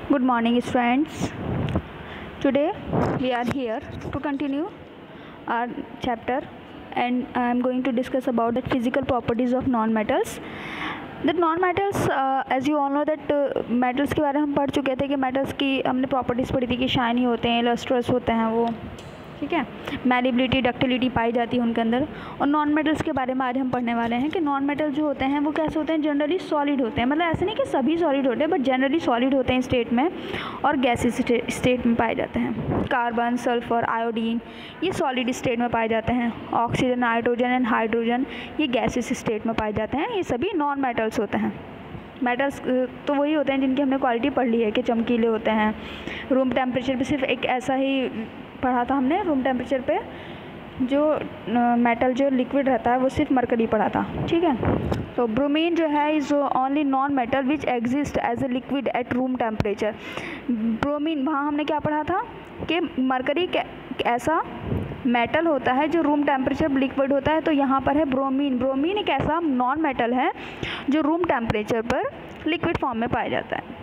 Good morning, students. Today we are here to continue our chapter, and I am going to discuss about the physical properties of non-metals. That non-metals, as you all know that metals के बारे में हम पढ़ चुके थे कि metals की हमने properties पढ़ी थी कि शाइनी होते हैं, lustrous होते हैं वो, ठीक है, मैलिबिलिटी डक्टिलिटी पाई जाती है उनके अंदर। और नॉन मेटल्स के बारे में आज हम पढ़ने वाले हैं कि नॉन मेटल जो होते हैं वो कैसे होते हैं, जनरली सॉलिड होते हैं। मतलब ऐसे नहीं कि सभी सॉलिड होते हैं, बट जनरली सॉलिड होते हैं स्टेट में और गैसेस स्टेट में पाए जाते हैं। कार्बन, सल्फर, आयोडीन ये सॉलिड स्टेट में पाए जाते हैं। ऑक्सीजन, नाइट्रोजन एंड हाइड्रोजन ये गैसेस स्टेट में पाए जाते हैं। ये सभी नॉन मेटल्स होते हैं। मेटल्स तो वही होते हैं जिनकी हमने क्वालिटी पढ़ ली है कि चमकीले होते हैं। रूम टेम्परेचर पे सिर्फ एक ऐसा ही पढ़ा था हमने, रूम टेम्परेचर पे जो मेटल जो लिक्विड रहता है वो सिर्फ मरकरी पढ़ा था, ठीक है। तो ब्रोमीन जो है is only non metal which exist as a liquid at room temperature. Bromine वहाँ हमने क्या पढ़ा था कि मरकरी ऐसा मेटल होता है जो रूम टेम्परेचर पर लिक्विड होता है। तो यहाँ पर है ब्रोमीन। ब्रोमीन एक ऐसा नॉन मेटल है जो रूम टेम्परेचर पर लिक्विड फॉर्म में पाया जाता है।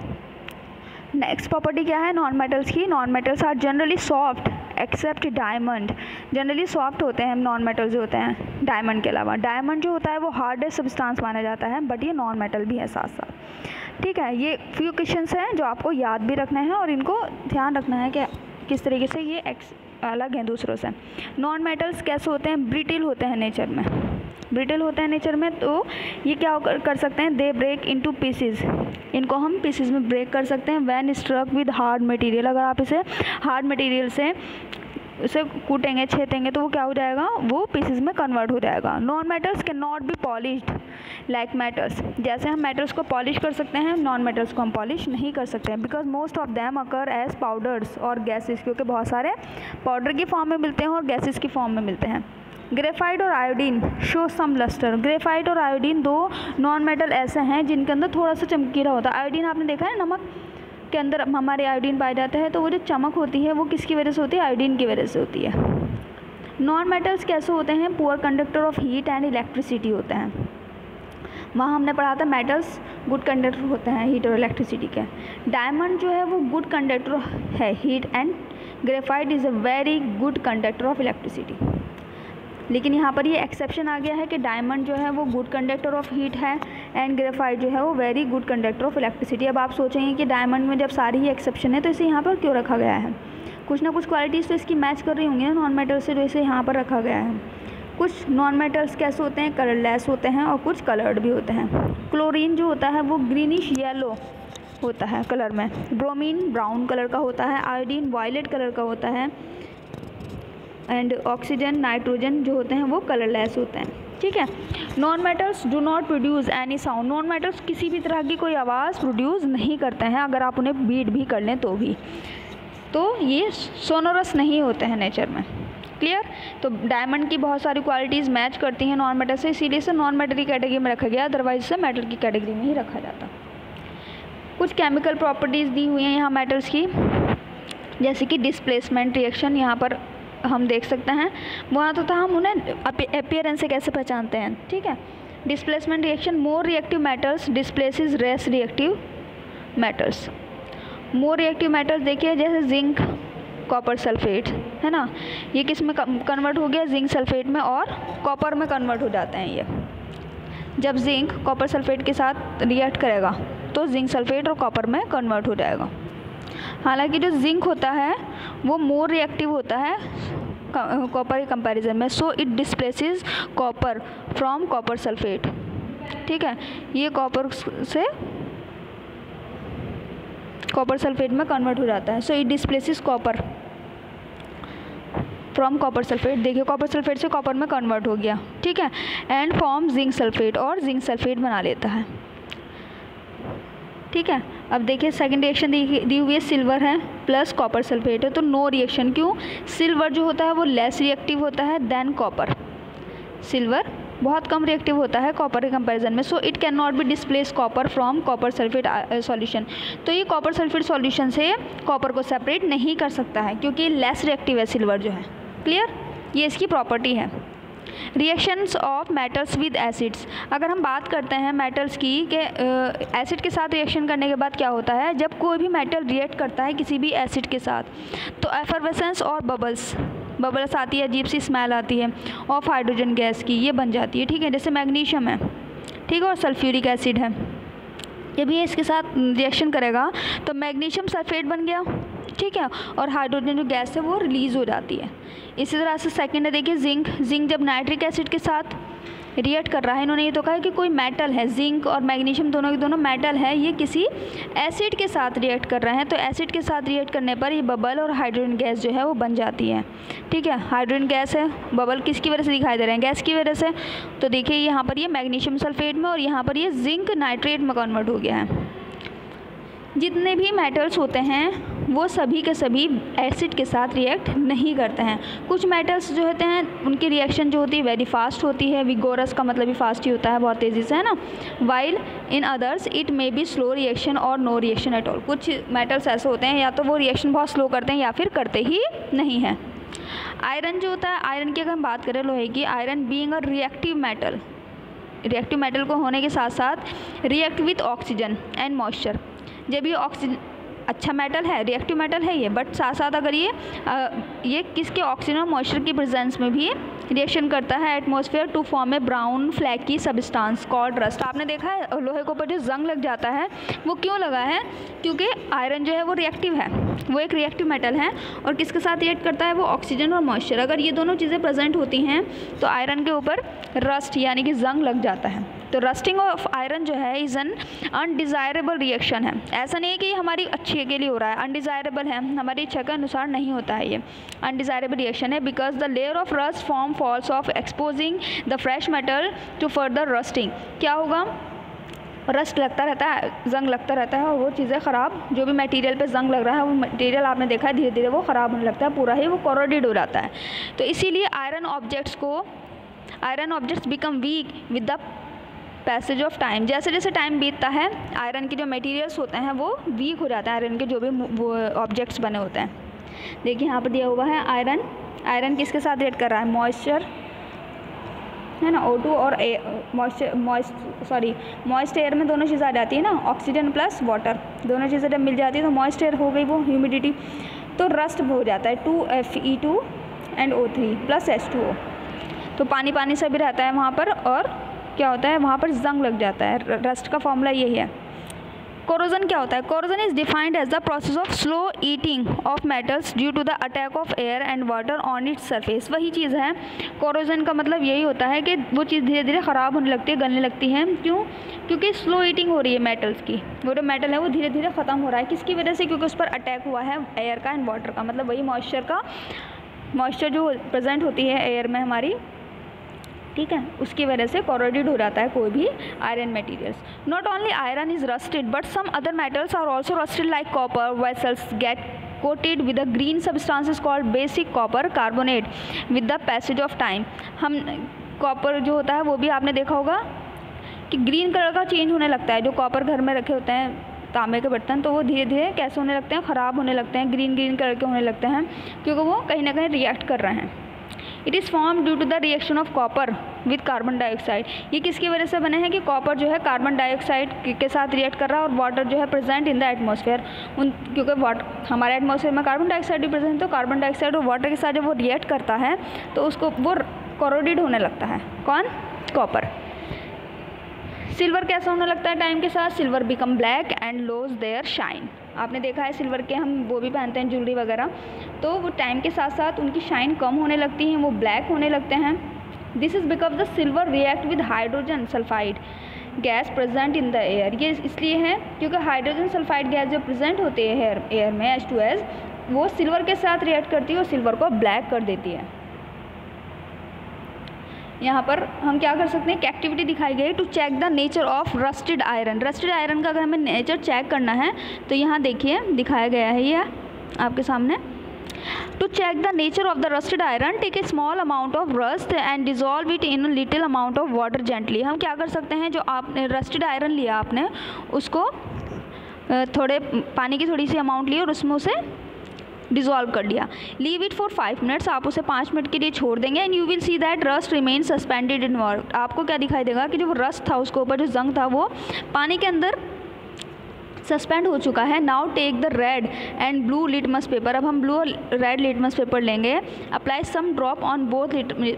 नेक्स्ट प्रॉपर्टी क्या है नॉन मेटल्स की? Non metals are generally soft except diamond. Generally soft होते हैं नॉन मेटल जो होते हैं डायमंड के अलावा। डायमंड जो होता है वो हार्डेस्ट सब्सटेंस माना जाता है, बट ये नॉन मेटल भी है साथ साथ, ठीक है। ये फ्यू क्वेश्चंस हैं जो आपको याद भी रखना है और इनको ध्यान रखना है कि किस तरीके से ये अलग हैं दूसरों से। नॉन मेटल्स कैसे होते हैं? ब्रिटिल होते हैं नेचर में। ब्रिटिल होते हैं नेचर में, तो ये क्या कर सकते हैं? They break into pieces. इनको हम पीसेस में ब्रेक कर सकते हैं when struck with hard material. अगर आप इसे हार्ड मटेरियल से उसे कूटेंगे, छेदेंगे तो वो क्या हो जाएगा? वो पीसेस में कन्वर्ट हो जाएगा। Non metals can not be polished like metals. जैसे हम मेटल्स को पॉलिश कर सकते हैं, नॉन मेटल्स को हम पॉलिश नहीं कर सकते हैं, because most of them occur as powders और गैसेस, क्योंकि बहुत सारे पाउडर की फॉर्म में मिलते हैं और गैसेस की फॉर्म में मिलते हैं। ग्रेफाइट और iodine show some lustre. Graphite और आयोडीन दो नॉन मेटल ऐसे हैं जिनके अंदर थोड़ा सा चमकीला होता है। आयोडीन आपने देखा है, नमक के अंदर हमारे आयोडीन पाया जाता है, तो वो जो चमक होती है वो किसकी वजह से होती है? आयोडीन की वजह से होती है। नॉन मेटल्स कैसे होते हैं? Poor conductor of heat and electricity होते हैं। वहाँ हमने पढ़ा था मेटल्स गुड कंडक्टर होते हैं हीट और इलेक्ट्रिसिटी के। डायमंड जो है वो गुड कंडक्टर है heat, and graphite is a very good conductor of electricity. लेकिन यहाँ पर ये एक्सेप्शन आ गया है कि डायमंड जो है वो गुड कंडक्टर ऑफ हीट है एंड ग्रेफाइट जो है वो very good conductor of electricity. अब आप सोचेंगे कि डायमंड में जब सारी ही एक्सेप्शन है तो इसे यहाँ पर क्यों रखा गया है? कुछ ना कुछ क्वालिटीज़ तो इसकी मैच कर रही होंगी ना नॉन मेटल से, जो इसे यहाँ पर रखा गया है। कुछ नॉन मेटल्स कैसे होते हैं? कलरलेस होते हैं और कुछ कलर्ड भी होते हैं। क्लोरीन जो होता है वो ग्रीनिश येलो होता है कलर में। ब्रोमीन ब्राउन कलर का होता है। आयोडीन वायलेट कलर का होता है। एंड ऑक्सीजन, नाइट्रोजन जो होते हैं वो कलरलेस होते हैं, ठीक है। Non metals do not produce any sound. Non metals किसी भी तरह की कोई आवाज़ प्रोड्यूस नहीं करते हैं, अगर आप उन्हें बीट भी कर लें तो भी। तो ये सोनोरस नहीं होते हैं नेचर में, क्लियर। तो डायमंड की बहुत सारी क्वालिटीज़ मैच करती हैं नॉन मेटल से, इसीलिए इसे नॉन मेटल की कैटेगरी में रखा गया, अदरवाइज इसे मेटल की कैटेगरी में ही रखा जाता। कुछ केमिकल प्रॉपर्टीज़ दी हुई हैं यहाँ मेटल्स की, जैसे कि डिस्प्लेसमेंट रिएक्शन यहाँ पर हम देख सकते हैं। वहाँ तो था हम उन्हें अपीयरेंस से कैसे पहचानते हैं, ठीक है। Displacement reaction, more reactive metals displaces less reactive metals. More reactive metals देखिए जैसे जिंक, कॉपर सल्फेट, है ना, ये किस में कन्वर्ट हो गया? जिंक सल्फेट में और कॉपर में कन्वर्ट हो जाते हैं ये। जब जिंक कॉपर सल्फेट के साथ रिएक्ट करेगा तो जिंक सल्फेट और कॉपर में कन्वर्ट हो जाएगा। हालांकि जो जिंक होता है वो मोर रिएक्टिव होता है कॉपर के कंपैरिजन में, so it displaces copper from copper sulphate, ठीक है। ये कॉपर से कॉपर सल्फेट में कन्वर्ट हो जाता है, so it displaces copper from copper sulphate. देखिए कॉपर सल्फेट से कॉपर में कन्वर्ट हो गया, ठीक है। एंड फॉर्म जिंक सल्फेट, और जिंक सल्फेट बना लेता है, ठीक है। अब देखिए सेकंड रिएक्शन दी हुई है, सिल्वर है प्लस कॉपर सल्फेट है, तो नो रिएक्शन। क्यों? सिल्वर जो होता है वो लेस रिएक्टिव होता है देन कॉपर। सिल्वर बहुत कम रिएक्टिव होता है कॉपर के कंपैरिजन में, so it can not be displace copper from copper sulphate solution. तो ये कॉपर सल्फेट सॉल्यूशन से कॉपर को सेपरेट नहीं कर सकता है, क्योंकि लेस रिएक्टिव है सिल्वर जो है, क्लियर। ये इसकी प्रॉपर्टी है। Reactions of metals with acids. अगर हम बात करते हैं मेटल्स की कि एसिड के साथ रिएक्शन करने के बाद क्या होता है, जब कोई भी मेटल रिएक्ट करता है किसी भी एसिड के साथ तो एफरवेसेंस और बबल्स आती है, अजीब सी स्मेल आती है ऑफ हाइड्रोजन गैस की, ये बन जाती है। ठीक है, जैसे मैग्नीशियम है, ठीक है, और सल्फ्यूरिक एसिड है, जब ये इसके साथ रिएक्शन करेगा तो मैग्नीशियम सल्फेट बन गया, ठीक है, और हाइड्रोजन जो गैस है वो रिलीज़ हो जाती है। इसी तरह से सेकेंड है, देखिए जिंक जब नाइट्रिक एसिड के साथ रिएक्ट कर रहा है, इन्होंने ये तो कहा है कि कोई मेटल है, जिंक और मैग्नीशियम दोनों के दोनों मेटल है, ये किसी एसिड के साथ रिएक्ट कर रहे हैं, तो एसिड के साथ रिएक्ट करने पर ये बबल और हाइड्रोजन गैस जो है वो बन जाती है। ठीक है, हाइड्रोजन गैस है, बबल किसकी वजह से दिखाई दे रहे हैं, गैस की वजह से। तो देखिए यहाँ पर ये मैग्नीशियम सल्फेट में और यहाँ पर ये जिंक नाइट्रेट में कन्वर्ट हो गया है। जितने भी मेटल्स होते हैं वो सभी के सभी एसिड के साथ रिएक्ट नहीं करते हैं। कुछ मेटल्स जो होते हैं उनकी रिएक्शन जो होती है वेरी फास्ट होती है, विगोरस का मतलब भी फास्ट ही होता है, बहुत तेज़ी से, है ना। While in others it may be slow reaction और नो रिएक्शन एट ऑल। कुछ मेटल्स ऐसे होते हैं या तो वो रिएक्शन बहुत स्लो करते हैं या फिर करते ही नहीं हैं। आयरन जो होता है, आयरन की अगर हम बात करें लोहे की, iron being a reactive metal को होने के साथ साथ react with oxygen and moisture. जब ये ऑक्सीजन अच्छा मेटल है, रिएक्टिव मेटल है ये, बट साथ साथ अगर ये किसके ऑक्सीजन और मॉइस्चर की प्रेजेंस में भी रिएक्शन करता है atmosphere to form a brown flaky substance called rust. आपने देखा है लोहे के ऊपर जो जंग लग जाता है वो क्यों लगा है, क्योंकि आयरन जो है वो रिएक्टिव है, वो एक रिएक्टिव मेटल है और किसके साथ रिएक्ट करता है, वो ऑक्सीजन और मॉइस्चर। अगर ये दोनों चीज़ें प्रेजेंट होती हैं तो आयरन के ऊपर रस्ट यानी कि जंग लग जाता है। तो रस्टिंग ऑफ आयरन जो है इज़ एन अनडिज़ायरेबल रिएक्शन है। ऐसा नहीं है कि हमारी अच्छे के लिए हो रहा है, अनडिज़ायरेबल है, हमारी इच्छा के अनुसार नहीं होता है, ये अनडिज़ायरेबल रिएक्शन है। Because the layer of rust form falls off exposing the fresh metal to further rusting. क्या होगा, रस्ट लगता रहता है, जंग लगता रहता है और वो चीज़ें ख़राब, जो भी मटेरियल पे जंग लग रहा है वो मटेरियल आपने देखा है धीरे धीरे वो ख़राब होने लगता है, पूरा ही वो कोरोडेड हो जाता है। तो इसीलिए iron objects become weak with the passage of time. जैसे जैसे टाइम बीतता है आयरन के जो मटेरियल्स होते हैं वो वीक हो जाते हैं, आयरन के जो भी वो ऑब्जेक्ट्स बने होते हैं। देखिए यहाँ पर दिया हुआ है आयरन किसके साथ रिएक्ट कर रहा है, मॉइस्चर है ना, O2 और मॉइस्ट एयर में दोनों चीज़ें आ जाती है ना, ऑक्सीजन प्लस वाटर, दोनों चीज़ें जब मिल जाती है तो मॉइस्ट एयर हो गई वो ह्यूमिडिटी, तो रस्ट हो जाता है 2Fe2 and O3 plus H2O। तो पानी पानी से भी रहता है वहाँ पर और क्या होता है वहाँ पर जंग लग जाता है। रस्ट का फॉर्मूला यही है। कोरोजन क्या होता है, corrosion is defined as the process of slow eating of metals due to the attack of air and water on its surface. वही चीज़ है, कोरोजन का मतलब यही होता है कि वो चीज़ धीरे धीरे ख़राब होने लगती है, गलने लगती है। क्यों, क्योंकि स्लो ईटिंग हो रही है मेटल्स की, वो जो मेटल है वो धीरे धीरे ख़त्म हो रहा है। किसकी वजह से, क्योंकि उस पर अटैक हुआ है एयर का एंड वाटर का, मतलब वही मॉइस्चर जो प्रेजेंट होती है एयर में हमारी, ठीक है, उसकी वजह से कोरोडेड हो जाता है कोई भी iron materials. Not only iron is rusted but some other metals are also rusted like copper vessels get coated with a green substances called basic copper carbonate with the passage of time. हम copper जो होता है वो भी आपने देखा होगा कि ग्रीन कलर का चेंज होने लगता है। जो कॉपर घर में रखे होते हैं तांबे के बर्तन, तो वो धीरे धीरे कैसे होने लगते हैं, ख़राब होने लगते हैं, ग्रीन कलर के होने लगते हैं, क्योंकि वो कहीं ना कहीं रिएक्ट कर रहे हैं। It is form due to the reaction of copper with carbon dioxide. ये किसकी वजह से बने हैं कि कॉपर जो है कार्बन डाइऑक्साइड के साथ रिएक्ट कर रहा है और वाटर जो है प्रेजेंट इन द एटमॉस्फेयर। क्योंकि हमारे एटमॉस्फेयर में कार्बन डाइऑक्साइड भी प्रेजेंट है, तो कार्बन डाइऑक्साइड और वाटर के साथ जब वो रिएक्ट करता है तो उसको वो कोरोडेड होने लगता है। कौन, कॉपर। सिल्वर कैसा होने लगता है टाइम के साथ, silver become black and lose their shine. आपने देखा है सिल्वर के हम वो भी पहनते हैं ज्वेलरी वगैरह, तो वो टाइम के साथ साथ उनकी शाइन कम होने लगती है, वो ब्लैक होने लगते हैं। This is because the silver react with hydrogen sulphide gas present in the air. ये इसलिए है क्योंकि हाइड्रोजन सल्फाइड गैस जो प्रेजेंट होती है एयर में H2S, वो सिल्वर के साथ रिएक्ट करती है और सिल्वर को ब्लैक कर देती है। यहाँ पर हम क्या कर सकते हैं, एक एक्टिविटी दिखाई गई to check the nature of rusted iron. Rusted iron का अगर हमें नेचर चेक करना है तो यहाँ देखिए दिखाया गया है ये आपके सामने। To check the nature of the rusted iron, take a small amount of rust and dissolve it in little amount of water gently. हम क्या कर सकते हैं, जो आपने रस्टेड आयरन लिया आपने उसको थोड़े पानी की थोड़ी सी अमाउंट ली और उसमें उसे डिज़ोल्व कर लिया। लीव इट फॉर 5 मिनट्स, आप उसे 5 मिनट के लिए छोड़ देंगे and you will see that rust remain suspended in water. आपको क्या दिखाई देगा कि जो रस्ट था उसके ऊपर जो जंग था वो पानी के अंदर सस्पेंड हो चुका है। Now take the red and blue litmus paper, अब हम ब्लू और रेड लिटमस पेपर लेंगे। Apply some drop on both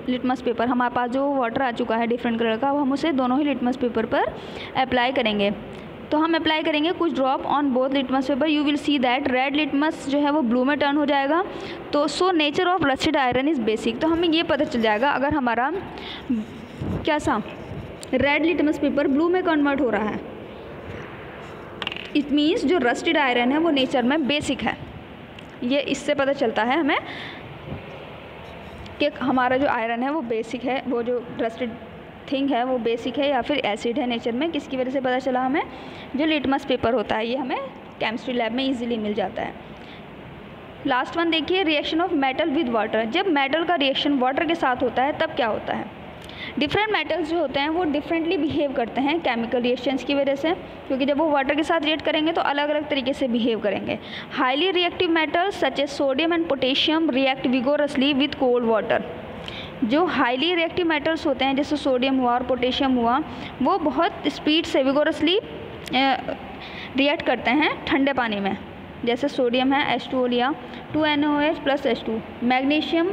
litmus paper, हमारे पास जो वाटर आ चुका है डिफरेंट कलर का, अब हम उसे दोनों ही लिटमस पेपर पर अप्लाई करेंगे। तो हम अप्लाई करेंगे कुछ drop on both litmus paper, you will see that red litmus जो है वो ब्लू में टर्न हो जाएगा। तो so nature of rusted iron is basic, तो हमें ये पता चल जाएगा अगर हमारा क्या सा रेड लिटमस पेपर ब्लू में कन्वर्ट हो रहा है, इट मीन्स जो रस्टेड आयरन है वो नेचर में बेसिक है। ये इससे पता चलता है हमें कि हमारा जो आयरन है वो बेसिक है, वो जो रस्टेड थिंग है वो बेसिक है या फिर एसिड है नेचर में। किसकी वजह से पता चला हमें? जो लिटमस पेपर होता है, ये हमें केमिस्ट्री लैब में इजीली मिल जाता है। लास्ट वन देखिए, reaction of metal with water. जब मेटल का रिएक्शन वाटर के साथ होता है तब क्या होता है? डिफरेंट मेटल्स जो होते हैं वो डिफरेंटली बिहेव करते हैं केमिकल रिएक्शंस की वजह से, क्योंकि जब वो वाटर के साथ रिएक्ट करेंगे तो अलग अलग तरीके से बिहेव करेंगे। Highly reactive metals such as sodium and potassium react vigorously with cold water. जो हाईली रिएक्टिव मेटल्स होते हैं जैसे सोडियम हुआ और पोटेशियम हुआ, वो बहुत स्पीड से विगोरसली रिएक्ट करते हैं ठंडे पानी में। जैसे सोडियम है H2O लिया, 2NaOH plus H2। Magnesium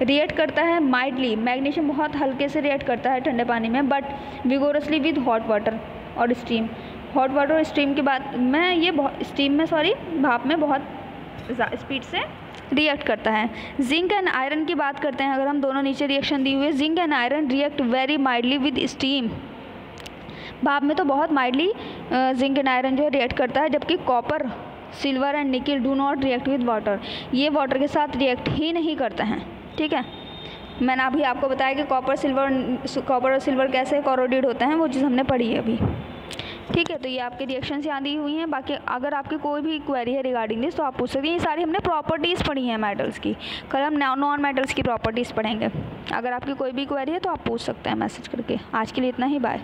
react करता है माइल्डली, मैग्नीशियम बहुत हल्के से रिएक्ट करता है ठंडे पानी में, but vigorously with hot water और स्टीम। हॉट वाटर और स्टीम की बात में ये भाप में बहुत स्पीड से रिएक्ट करता है। जिंक एंड आयरन की बात करते हैं, अगर हम दोनों नीचे रिएक्शन दी हुई है, zinc and iron react very mildly with steam. भाप में तो बहुत माइल्डली जिंक एंड आयरन जो है रिएक्ट करता है, जबकि कॉपर, सिल्वर एंड निकल do not react with water, ये वाटर के साथ रिएक्ट ही नहीं करते हैं। ठीक है, मैंने अभी आपको बताया कि कॉपर और सिल्वर कैसे कोरोडेड होते हैं, वो चीज़ हमने पढ़ी है अभी। ठीक है, तो ये आपके रिएक्शंस यहाँ दी हुई हैं। बाकी अगर आपकी कोई भी क्वेरी है रिगार्डिंग दिस तो आप पूछ सकते हैं। ये सारी हमने प्रॉपर्टीज़ पढ़ी हैं मेटल्स की, कल हम नॉन मेटल्स की प्रॉपर्टीज़ पढ़ेंगे। अगर आपकी कोई भी क्वेरी है तो आप पूछ सकते हैं मैसेज करके। आज के लिए इतना ही, बाय।